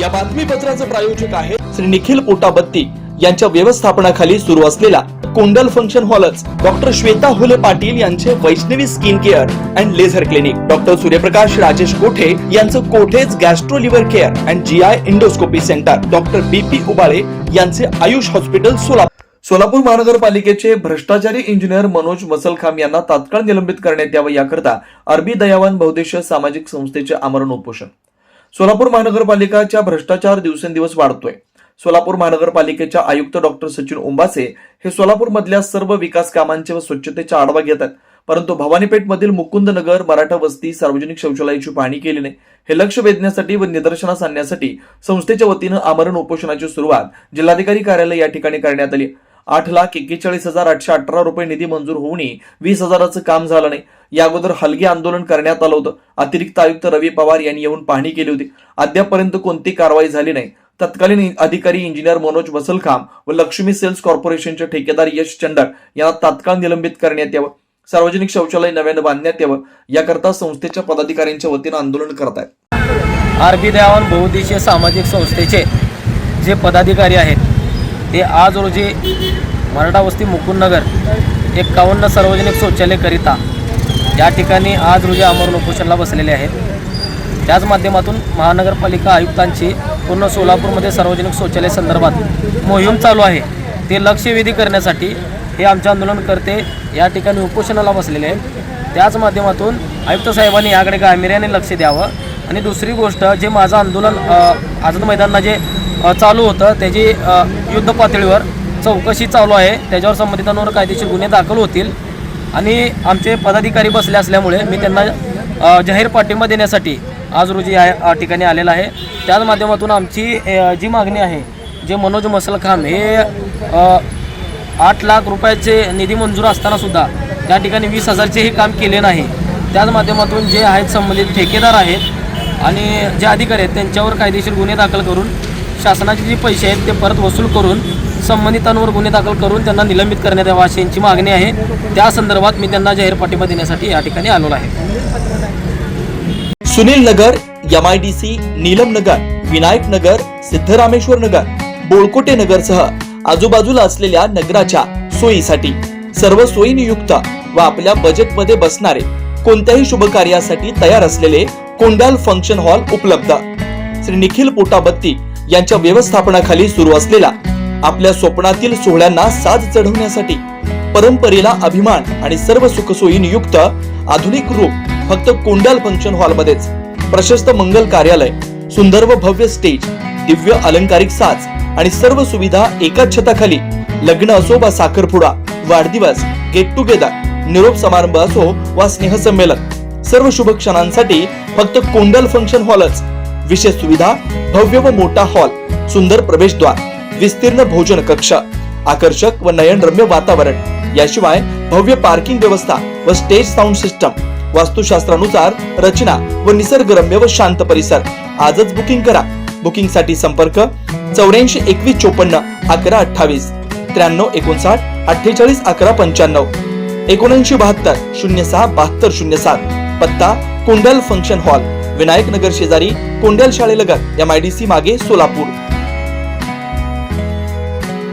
या बातमीपत्राचे प्रायोजक आहे श्री निखिल पोटाबत्ती यांच्या व्यवस्थापनाखाली सुरू असलेला कोंडल फंक्शन हॉलच, डॉक्टर श्वेता हुले पाटील यांचे Vaishnavi skin care and laser clinic, doctor Suryaprakash Rajesh Kothe यांचं Kothe's gastro liver care and GI endoscopy centre, doctor BP Ubale यांचे आयुष हॉस्पिटल सोलापूर। सोलापूर महानगरपालिकेचे भ्रष्टाचारी इंजिनियर मनोज मसलखाम यांना तात्काळ निलंबित करण्यात यावं याकरता अरबी दयावान बहुद्देशीय सामाजिक संस्थेचे आमरण उपोषण। सोलापूर महानगरपालिकेचा भ्रष्टाचार दिवसेंदिवस वाढतोय। सोलापूर महानगरपालिकेच्या आयुक्त डॉक्टर सचिन ओंबासे हे सोलापूर मधल्या सर्व विकास कामांचे व स्वच्छतेचा आढावा घेतात, परंतु भवानीपेठ मधील मुकुंद नगर मराठा वस्ती सार्वजनिक शौचालयाची पाहणी केली नाही। हे लक्ष वेधण्यासाठी व निदर्शनास आणण्यासाठी संस्थेच्या वतीनं आमरण उपोषणाची सुरुवात जिल्हाधिकारी कार्यालय या ठिकाणी करण्यात आली। 8,41,818 रुपये निधी मंजूर होऊनही 20,000चं काम झालं नाही। या अगोदर हलगी आंदोलन करण्यात आलं होतं। अतिरिक्त आयुक्त रवी पवार यांनी येऊन पाहणी केली होती, अद्यापपर्यंत कोणती कारवाई झाली नाही। तत्कालीन अधिकारी इंजिनियर मनोज मसलखाम व लक्ष्मी सेल्स कॉर्पोरेशनचे ठेकेदार यश चंडक यांना तात्काळ निलंबित करण्यात यावं। सार्वजनिक शौचालय नव्यानं बांधण्यात यावं याकरता संस्थेच्या पदाधिकाऱ्यांच्या वतीनं आंदोलन करत आहेत। अरबी दयावान बहुद्देशीय सामाजिक संस्थेचे जे पदाधिकारी आहेत ते आज रोजी मराठा वस्ती मुकुंदनगर 51 सार्वजनिक शौचालय करिता या ठिकाणी आज रोजी आमरण उपोषणाला बसलेले आहेत। त्याच माध्यमातून महानगरपालिका आयुक्तांची पूर्ण सोलापूरमध्ये सार्वजनिक शौचालय संदर्भात मोहीम चालू आहे, ते लक्षवेधी करण्यासाठी हे आमचे आंदोलनकर्ते या ठिकाणी उपोषणाला बसलेले आहेत। त्याच माध्यमातून आयुक्त साहेबांनी याकडे गांभीर्याने लक्ष द्यावं। आणि दुसरी गोष्ट, जे माझं आंदोलन आझाद मैदानला जे चालू होतं त्याची युद्ध पातळीवर चौकशी चालू आहे, त्याच्यावर संबंधितांवर कायदेशीर गुन्हे दाखल होतील। आणि आमचे पदाधिकारी बसले असल्यामुळे मी त्यांना जाहीर पाठिंबा देण्यासाठी आज रोजी या ठिकाणी आलेला आहे। त्याच माध्यमातून आमची जी मागणी आहे, जे मनोज मसलखाम हे 8 लाख रुपयाचे निधी मंजूर असताना सुद्धा त्या ठिकाणी 20,000चेही काम केले नाही। त्याच माध्यमातून जे आहेत संबंधित ठेकेदार आहेत आणि जे अधिकारी आहेत त्यांच्यावर कायदेशीर गुन्हे दाखल करून शासनाचे जे पैसे आहेत ते परत वसूल करून संबंधितांवर गुन्हे दाखल करून त्यांना निलंबित करण्यात यावा अशी यांची मागणी आहे। त्या संदर्भात मी त्यांना जाहीर पाठिंबा देण्यासाठी या ठिकाणी आलेलो आहे। सुनील नगर, MIDC, नीलम नगर, विनायक नगर, सिद्धरामेश्वर नगर, बोळकोटे नगरसह आजूबाजूला असलेल्या नगराच्या सोयीसाठी सर्व सोयीनियुक्त व आपल्या बजेटमध्ये बसणारे कोणत्याही शुभ कार्यासाठी तयार असलेले कोंडाल फंक्शन हॉल उपलब्ध। श्री निखिल पोटाबत्ती यांच्या व्यवस्थापनाखाली सुरू असलेला आपल्या स्वप्नातील सोहळ्यांना साज चढवण्यासाठी परंपरेला अभिमान आणि सर्व सुखसोयी युक्त आधुनिक रूप फक्त कोंडाल फंक्शन हॉल मध्येच। प्रशस्त मंगल कार्यालय, सुंदर व भव्य स्टेज, दिव्य अलंकारिक साज आणि सर्व सुविधा एकाच छताखाली। लग्न असो वा साखरपुडा, वाढदिवस, गेट टुगेदर, निरोप समारंभ असो वा स्नेहसंमेलन, सर्व शुभ क्षणांसाठी फक्त कोंडाल फंक्शन हॉलच। विशेष सुविधा, भव्य व मोठा हॉल, सुंदर प्रवेशद्वार, विस्तीर्ण भोजन कक्ष, आकर्षक व नयनरम्य वातावरण, याशिवाय भव्य पार्किंग व्यवस्था व स्टेज साऊंड सिस्टम, वास्तुशास्त्रानुसार रचना व निसर्गरम्य व शांत परिसर। आजच बुकिंग करा। बुकिंग साठी संपर्क 84 21 54 11 28 93 59 48 11 95 79 72 06 72 07। पत्ता कोंडाल फंक्शन हॉल, विनायक नगर शेजारी कोंडाल शाळेलगत, MIDC मागे, सोलापूर।